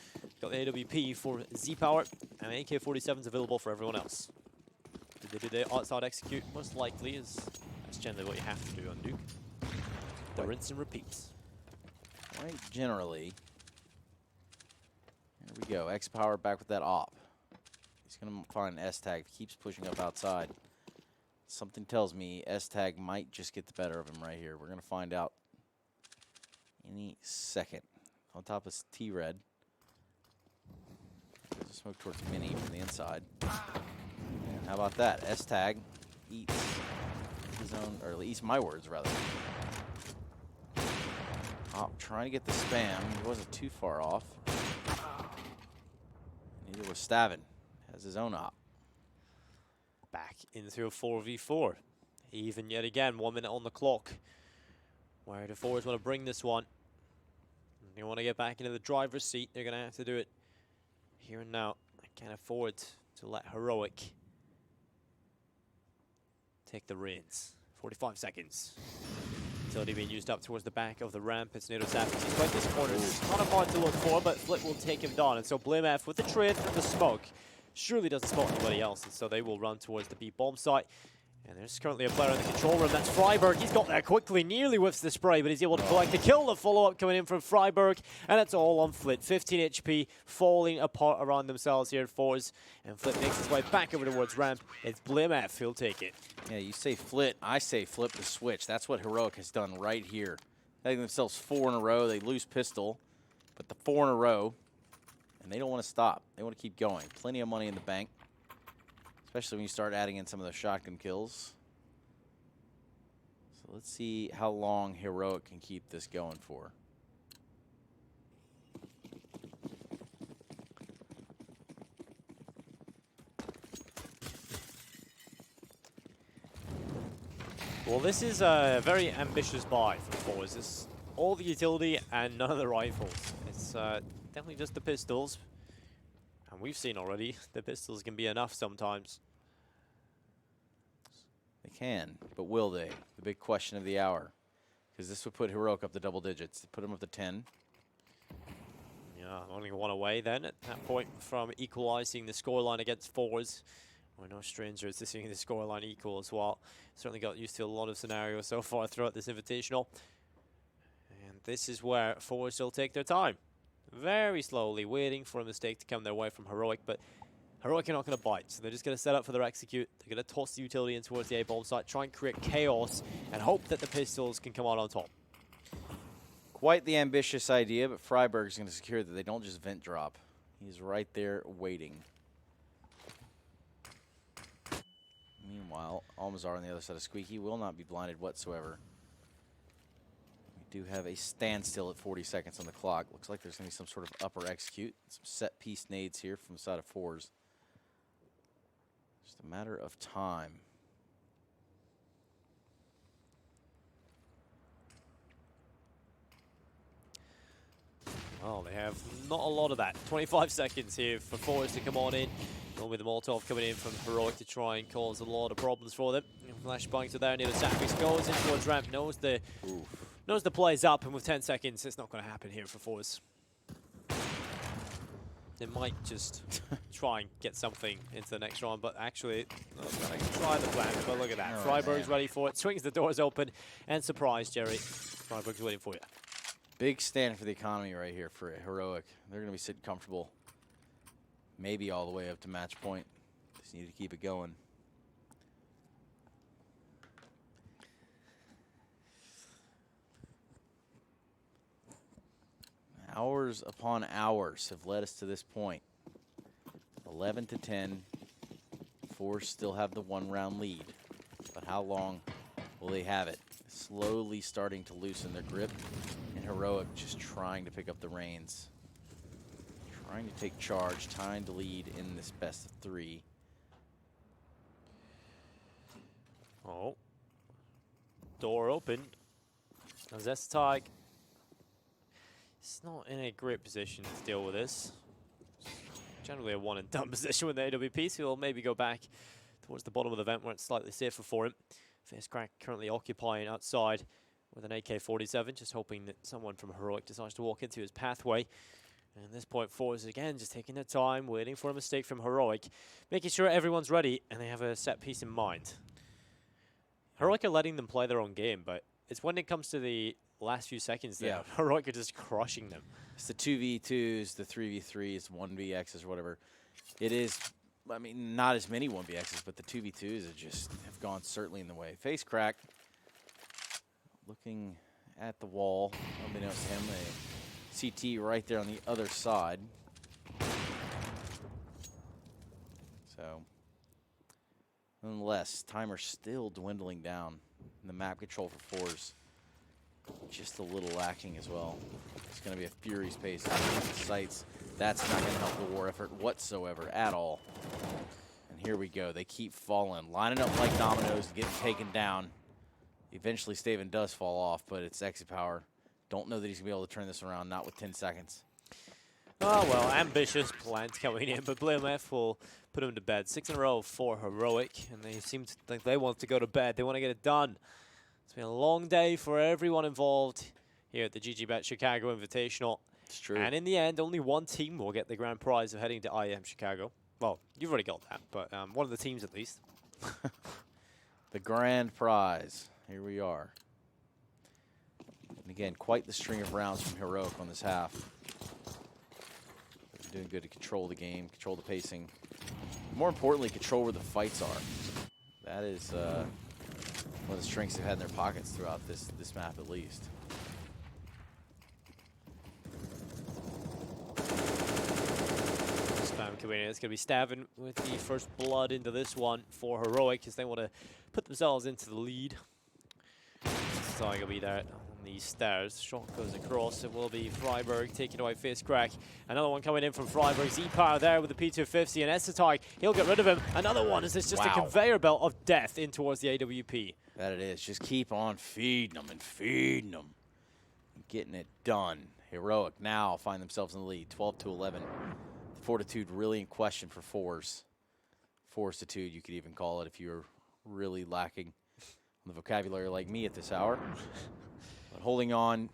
Got the AWP for Z-Power, and AK-47 is available for everyone else. Did they do the outside execute? Most likely, as It's generally what you have to do on Nuke. The rinse and repeats. Quite generally. Here we go. X-Power back with that op. He's going to find an S-Tag. Keeps pushing up outside. Something tells me S-Tag might just get the better of him right here. We're going to find out any second. On top is T-Red. Smoke towards Mini from the inside. And how about that? S-Tag eats his own, or eats my words, rather. Op trying to get the spam. He wasn't too far off. Neither was Stavin. Has his own op. Back into a 4v4. Even yet again, 1 minute on the clock. Where the forwards want to bring this one. They want to get back into the driver's seat. They're going to have to do it here and now. I can't afford to let Heroic take the reins. 45 seconds. Utility being used up towards the back of the ramp. It's NATO Savage. He's played this corner. It's kind of hard to look for, but Flip will take him down. And so BlimmF with the trade from the smoke surely doesn't spot anybody else. And so they will run towards the B bomb site. And there's currently a player in the control room. That's Freiburg. He's got there quickly, nearly whiffs the spray, but he's able to collect the kill. The follow-up coming in from Freiburg, and it's all on Flit. 15 HP, falling apart around themselves here at forZe. And Flit makes his way back over towards ramp. It's BlimmF. He'll take it. Yeah, you say Flit, I say flip the switch. That's what Heroic has done right here. They themselves 4 in a row. They lose pistol, but the 4 in a row, and they don't want to stop. They want to keep going. Plenty of money in the bank. Especially when you start adding in some of those shotgun kills. So let's see how long Heroic can keep this going for. Well, this is a very ambitious buy for forZe. It's all the utility and none of the rifles. It's definitely just the pistols. And we've seen already, the pistols can be enough sometimes. They can, but will they? The big question of the hour. Because this would put Heroic up to double digits. Put him up to 10. Yeah, only 1 away then at that point from equalizing the scoreline against forZe. We're no strangers to seeing the scoreline equal as well. Certainly got used to a lot of scenarios so far throughout this Invitational. And this is where forZe will take their time. Very slowly, waiting for a mistake to come their way from Heroic, but Heroic are not going to bite, so they're just going to set up for their execute. They're going to toss the utility in towards the A-bomb site, try and create chaos, and hope that the pistols can come out on top. Quite the ambitious idea, but Freiburg's going to secure that they don't just vent drop. He's right there waiting. Meanwhile, Almazar on the other side of Squeaky will not be blinded whatsoever. We do have a standstill at 40 seconds on the clock. Looks like there's going to be some sort of upper execute. Some set-piece nades here from the side of forZe. Just a matter of time. Well, they have not a lot of that. 25 seconds here for forZe to come on in. With the Molotov coming in from Heroic to try and cause a lot of problems for them. Flashbangs are there near the Sapix, goes in towards ramp, knows the play's up, and with 10 seconds, it's not going to happen here for forZe. They might just try and get something into the next round, but actually, they can try the plan, but look at that. Freiburg's ready for it, swings the doors open, and surprise, Jerry. Freiburg's waiting for you. Big stand for the economy right here for Heroic. They're going to be sitting comfortable. Maybe all the way up to match point. Just need to keep it going. Hours upon hours have led us to this point. 11 to 10. forZe still have the 1-round lead. But how long will they have it? Slowly starting to loosen their grip. And Heroic just trying to pick up the reins. Trying to take charge, trying to lead in this best of 3. Oh. Door open. Now Z-Tag. He's not in a great position to deal with this. Generally a one-and-done position with the AWP, so he'll maybe go back towards the bottom of the vent where it's slightly safer for him. FaceCrack currently occupying outside with an AK-47, just hoping that someone from Heroic decides to walk into his pathway. And at this point, forZe again just taking their time, waiting for a mistake from Heroic, making sure everyone's ready and they have a set piece in mind. Heroic are letting them play their own game, but it's when it comes to the last few seconds that Heroic are just crushing them. It's the 2v2s, the 3v3s, 1vxs, or whatever. It is, I mean, not as many 1vxs, but the 2v2s have gone certainly in the way. Face crack. Looking at the wall. Unbeknownst to him, a CT right there on the other side. So, nonetheless, timer still dwindling down. And the map control for forZe just a little lacking as well. It's going to be a Fury's pace on the sights. That's not going to help the war effort whatsoever at all. And here we go. They keep falling, lining up like dominoes, getting taken down. Eventually, Staven does fall off, but it's Exit Power. Don't know that he's going to be able to turn this around, not with 10 seconds. Oh, well, ambitious plans coming in, but BlameF will put him to bed. 6 in a row for Heroic, and they seem to think they want to go to bed. They want to get it done. It's been a long day for everyone involved here at the GGBet Chicago Invitational. It's true. And in the end, only one team will get the grand prize of heading to IM Chicago. Well, you've already got that, but one of the teams at least. The grand prize. Here we are. And again, quite the string of rounds from Heroic on this half. They're doing good to control the game, control the pacing. More importantly, control where the fights are. That is one of the strengths they've had in their pockets throughout this map, at least. Spam coming in. It's going to be Staven with the first blood into this one for Heroic as they want to put themselves into the lead. So will be there on the stairs. Shot goes across. It will be Freiburg taking away face crack. Another one coming in from Freiburg. Z-Power there with the P250 and Essetag. He'll get rid of him. Another one as it's just a conveyor belt of death in towards the AWP. That it is. Just keep on feeding them and feeding them. Getting it done. Heroic now find themselves in the lead. 12-11. Fortitude really in question for forZe. Fortitude, you could even call it if you're really lacking the vocabulary like me at this hour. But holding on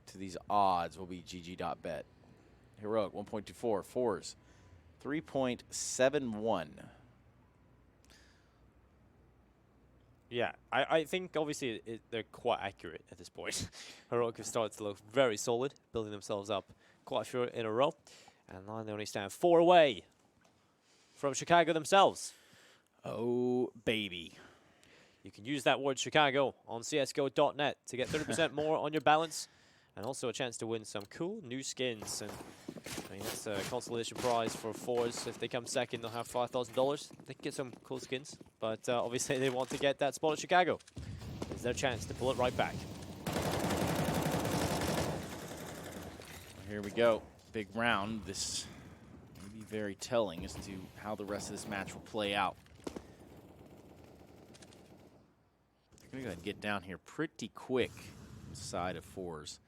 to these odds will be GG.bet. Heroic 1.24, forZe 3.71. Yeah, I think obviously they're quite accurate at this point. Heroic have started to look very solid, building themselves up quite a few in a row. And now they only stand 4 away from Chicago themselves. Oh, baby. You can use that word Chicago on csgo.net to get 30% more on your balance and also a chance to win some cool new skins. And I mean, that's a consolation prize for forZe. If they come second, they'll have $5,000. They can get some cool skins, but obviously they want to get that spot at Chicago. It's their chance to pull it right back. Here we go. Big round. This may be very telling as to how the rest of this match will play out. I'm going to go ahead and get down here pretty quick on the side of forZe.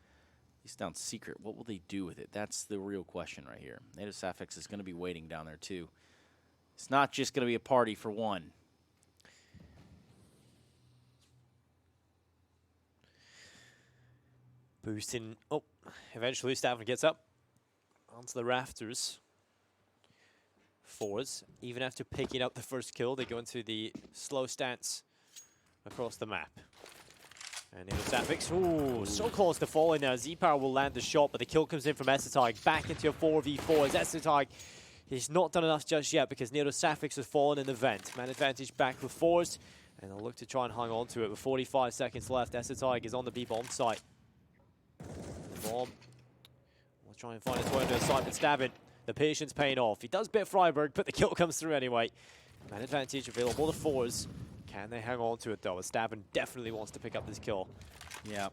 He's down secret. What will they do with it? That's the real question right here. Native Sapphics is going to be waiting down there too. It's not just going to be a party for one. Boosting. Oh, eventually Staven gets up onto the rafters. forZe, even after picking up the first kill, they go into the slow stance across the map. And into Sapphics. Ooh, so close to falling now. Z-Power will land the shot, but the kill comes in from Essetag. Back into a 4v4 as Essetag he's not done enough just yet because Nero Sapphics has fallen in the vent. Man advantage back with forZe, and they'll look to try and hang on to it with 45 seconds left. Essetag is on the B-bomb site. The bomb will try and find its way into a site with Staven. The patience paying off. He does bit Freiburg, but the kill comes through anyway. Man advantage available to forZe. Can they hang on to it though? Staven definitely wants to pick up this kill. Yeah,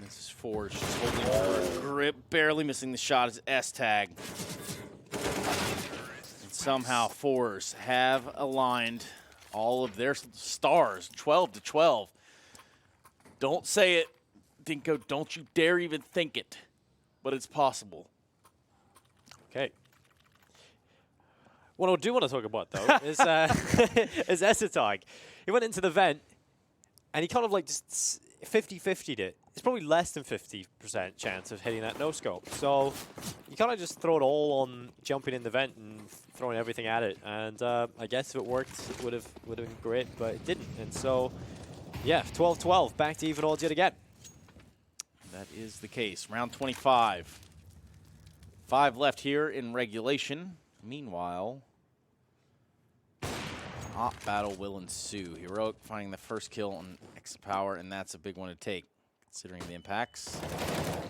this is forZe just holding for a grip, barely missing the shot as S-tag. And somehow forZe have aligned all of their stars, 12-12. Don't say it, Dinko. Don't you dare even think it, but it's possible. Okay. What I do want to talk about though is Essetag. He went into the vent, and he kind of like just 50-50'd it. It's probably less than 50% chance of hitting that no-scope. So you kind of just throw it all on jumping in the vent and throwing everything at it. And I guess if it worked, it would have been great, but it didn't. And so, yeah, 12-12, back to even odds yet again. That is the case. Round 25. 5 left here in regulation. Meanwhile, hot battle will ensue. Heroic finding the first kill on X Power, and that's a big one to take, considering the impacts.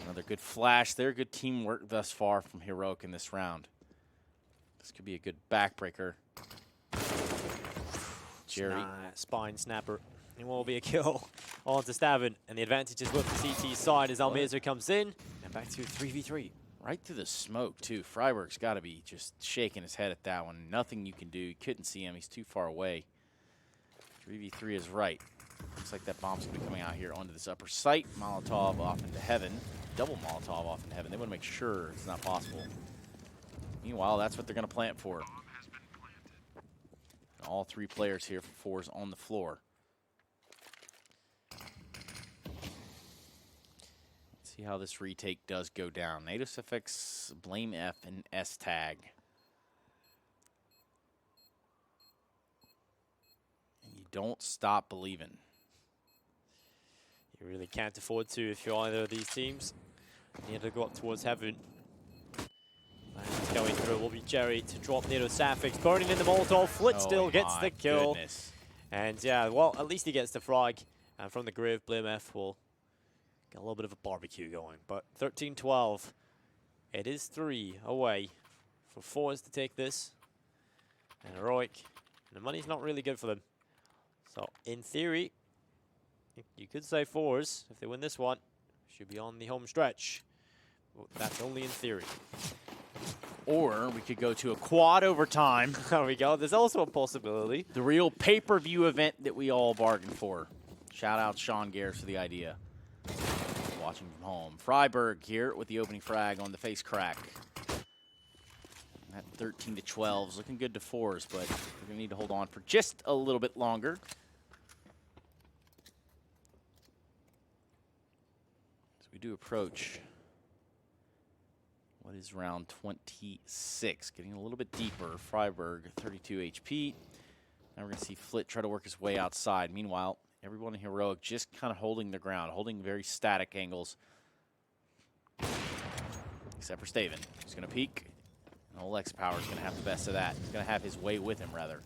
Another good flash there. Good teamwork thus far from Heroic in this round. This could be a good backbreaker. Jerry. Spine snapper. It will be a kill onto Stavin, and the advantage is with the CT side as Almazer comes in, and back to 3v3. Right through the smoke, too. Freiberg's got to be just shaking his head at that one. Nothing you can do. You couldn't see him. He's too far away. 3v3 is right. Looks like that bomb's going to be coming out here onto this upper site. Molotov off into heaven. Double Molotov off into heaven. They want to make sure it's not possible. Meanwhile, that's what they're going to plant for. And all 3 players here for forZe on the floor. See how this retake does go down. Natus FX, Blame F, and S tag. And you don't stop believing. You really can't afford to if you're either of these teams. You need to go up towards heaven. And going through will be Jerry to drop Nero Safix. Burning in the Molotov. Flit still gets the kill. Goodness. And yeah, well, at least he gets the frag. And from the grave, Blame F will get a little bit of a barbecue going. But 13-12. It is 3 away for forZe to take this. And Heroic. And the money's not really good for them. So, in theory, you could say forZe, if they win this one, should be on the home stretch. But that's only in theory. Or we could go to a quad overtime. There we go. There's also a possibility. The real pay-per-view event that we all bargained for. Shout out Sean Garris for the idea. Watching from home. Freiberg here with the opening frag on the face crack. That 13-12 is looking good to forZe, but we're going to need to hold on for just a little bit longer. As we do approach what is round 26, getting a little bit deeper. Freiberg, 32 HP. Now we're going to see Flit try to work his way outside. Meanwhile, everyone in Heroic just kind of holding their ground, holding very static angles. Except for Staven, who's going to peek. And old X Power is going to have the best of that. He's going to have his way with him, rather.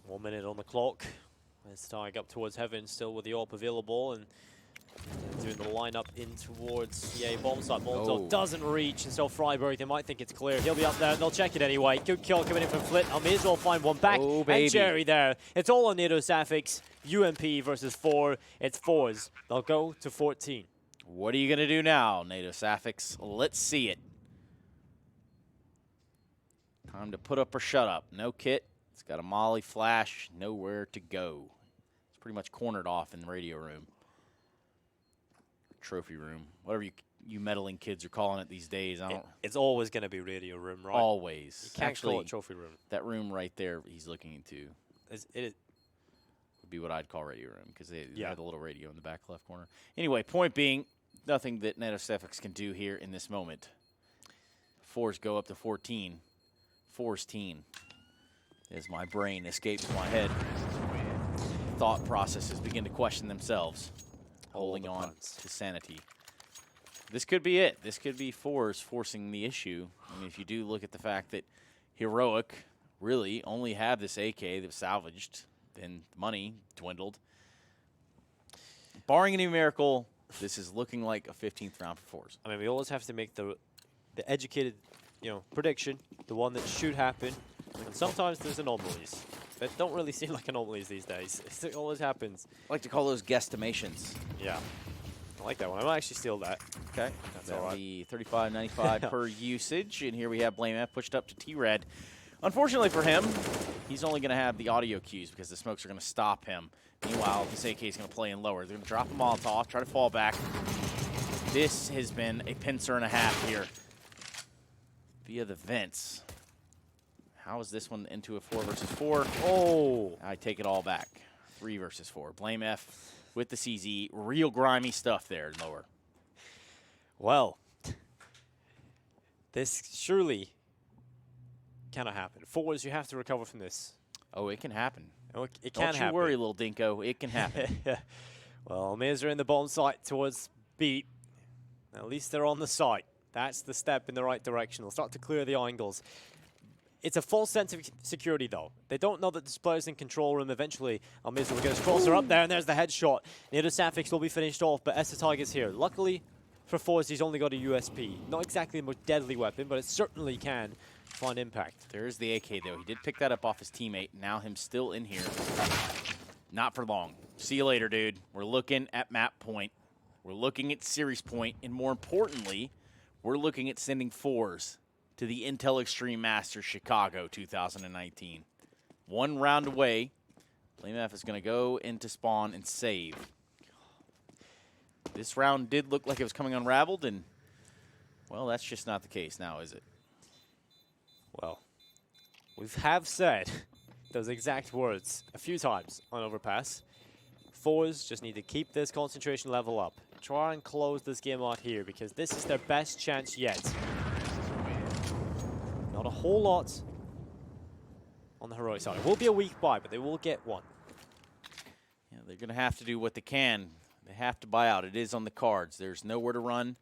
1 minute on the clock. It's tying up towards heaven, still with the AWP available, and doing the lineup in towards the A bomb site. Molotov doesn't reach, and so Freiberg, they might think it's clear. He'll be up there, and they'll check it anyway. Good kill coming in from Flit. I may as well find one back. Oh, baby. And Jerry there. It's all on Nero Safix. UMP versus 4. It's forZe. They'll go to 14. What are you going to do now, NATO Safix? Let's see it. Time to put up or shut up. No kit. It's got a molly flash. Nowhere to go. It's pretty much cornered off in the radio room. Trophy room. Whatever you meddling kids are calling it these days. I don't. It's always going to be radio room, right? Always. You can't Actually, call it trophy room. That room right there he's looking into It would be what I'd call radio room, because they Yeah. have the little radio in the back left corner. Anyway, point being, nothing that NetOSFX can do here in this moment. forZe go up to 14. forZe teen. As my brain escapes my head, thought processes begin to question themselves, holding on to sanity. This could be it. This could be forZe forcing the issue. I mean, if you do look at the fact that Heroic really only have this AK that was salvaged, then money dwindled. Barring any miracle, this is looking like a 15th round for forZe. I mean, we always have to make the educated, prediction, the one that should happen. And sometimes there's anomalies that don't really seem like anomalies these days. It always happens. I like to call those guesstimations. Yeah, I like that one. I might actually steal that. Okay, That's that'll all right. be $35.95 per usage, and here we have Blame F pushed up to T-Red. Unfortunately for him, he's only going to have the audio cues because the smokes are going to stop him. Meanwhile, this AK is going to play in lower. They're going to drop a Molotov, try to fall back. This has been a pincer and a half here via the vents. How is this one into a 4 versus 4? Oh, I take it all back. 3 versus 4. Blame F with the CZ. Real grimy stuff there, lower. Well, this surely cannot happen. forZe, you have to recover from this. Oh, it can happen. Oh, it can happen. Don't you worry, little dinko. It can happen. Well, Miz are in the bomb site towards B. At least they're on the site. That's the step in the right direction. They'll start to clear the angles. It's a false sense of security, though. They don't know that this player's in control room. Eventually, Almiz will get his crosser up there, and there's the headshot. Near Safix will be finished off, but Tiger's here. Luckily for forZe, he's only got a USP. Not exactly the most deadly weapon, but it certainly can find impact. There's the AK, though. He did pick that up off his teammate. Now him still in here. Not for long. See you later, dude. We're looking at map point. We're looking at series point. And more importantly, we're looking at sending forZe to the Intel Extreme Masters Chicago 2019. 1 round away. BlameF is going to go into spawn and save. This round did look like it was coming unraveled, and, well, that's just not the case now, is it? Well, we have said those exact words a few times on Overpass. forZe just need to keep this concentration level up. Try and close this game out here, because this is their best chance yet. Not a whole lot on the heroic side. It will be a weak buy, but they will get one. Yeah, they're going to have to do what they can. They have to buy out. It is on the cards. There's nowhere to run.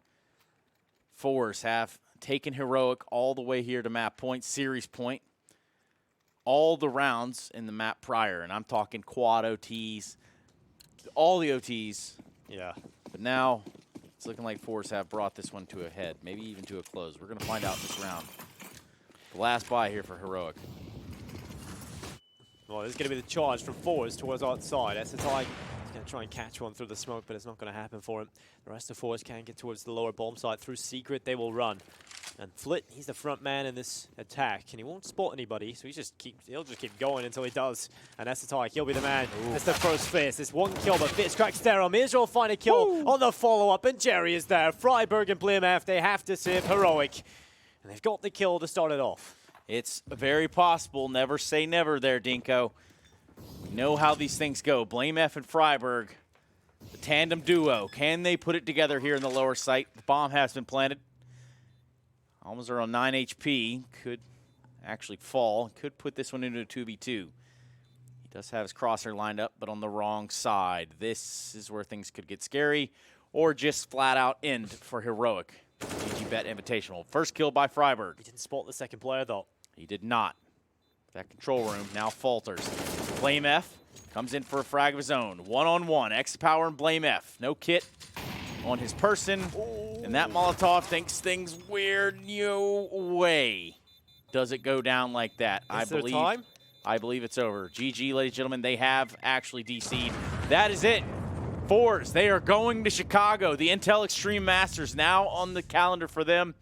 forZe have taken heroic all the way here to map point, series point. All the rounds in the map prior, and I'm talking quad OTs, all the OTs. Yeah. But now it's looking like forZe have brought this one to a head, maybe even to a close. We're going to find out this round. The last buy here for heroic. Well, this is going to be the charge from forZe towards outside. SSI is going to try and catch one through the smoke, but it's not going to happen for him. The rest of forZe can get towards the lower bomb site. Through secret, they will run. And Flit, he's the front man in this attack, and he won't spot anybody, so he'll just keep going until he does. And SSI, he'll be the man. It's the first Fizz. It's 1 kill, but Fizz cracks there. Miz will find a kill on the follow-up, and Jerry is there. Freiburg and BlameF, they have to save heroic. And they've got the kill to start it off. It's very possible. Never say never there, Dinko. We know how these things go. BlameF and Freiburg, the tandem duo. Can they put it together here in the lower site? The bomb has been planted. Almost are on 9 HP. Could actually fall. Could put this one into a 2v2. He does have his crosshair lined up, but on the wrong side. This is where things could get scary, or just flat out end for heroic. GG Bet Invitational. First kill by Freiburg. He didn't spot the second player, though. He did not. That control room now falters. BlameF comes in for a frag of his own. One-on-one. X-Power and BlameF. No kit on his person. And that Molotov thinks things weird. No way does it go down like that. I believe it's over. GG, ladies and gentlemen. They have actually DC'd. That is it. forZe, they are going to Chicago. The Intel Extreme Masters now on the calendar for them.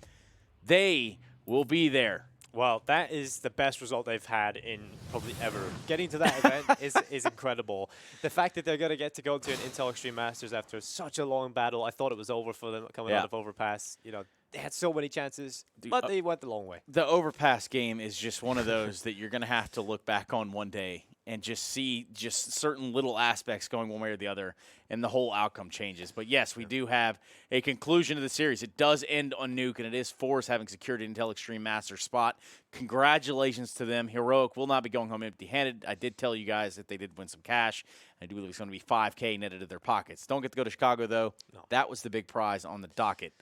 They will be there. Well, that is the best result they've had in probably ever. Getting to that event is incredible. The fact that they're going to get to go to an Intel Extreme Masters after such a long battle, I thought it was over for them coming out of Overpass. You know, they had so many chances, but they went the long way. The Overpass game is just one of those that you're going to have to look back on one day and just see just certain little aspects going one way or the other, and the whole outcome changes. But yes, we do have a conclusion to the series. It does end on Nuke, and it is forZe having secured an Intel Extreme Master spot. Congratulations to them. Heroic will not be going home empty-handed. I did tell you guys that they did win some cash. I do believe it's going to be $5K netted to their pockets. Don't get to go to Chicago, though. No. That was the big prize on the docket.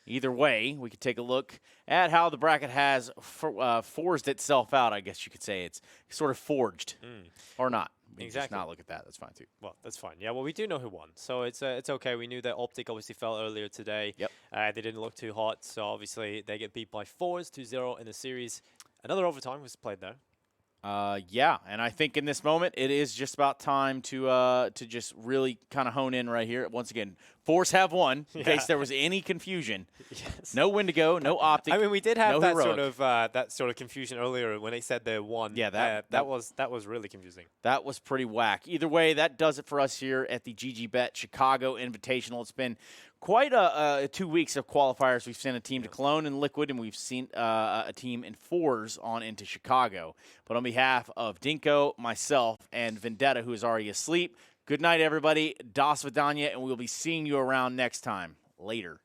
Either way, we could take a look at how the bracket has forged itself out, I guess you could say. It's sort of forged, or not. We can just not look at that. That's fine, too. Well, that's fine. Yeah, well, we do know who won, so it's okay. We knew that Optic obviously fell earlier today. Yep. They didn't look too hot, so obviously they get beat by forZe 2-0 in the series. Another overtime was played there. Yeah, and I think in this moment it is just about time to just really kind of hone in right here. Once again, forZe have won, in case there was any confusion. Yes. No Wendigo, no Optic. I mean, we did have that heroic. that sort of confusion earlier when they said they won. Yeah, that was really confusing. That was pretty whack. Either way, that does it for us here at the GG Bet Chicago Invitational. It's been quite 2 weeks of qualifiers. We've sent a team to Cologne and Liquid, and we've seen a team in forZe on into Chicago. But on behalf of Dinko, myself, and Vendetta, who is already asleep, good night, everybody. Das Vidanya, and we'll be seeing you around next time. Later.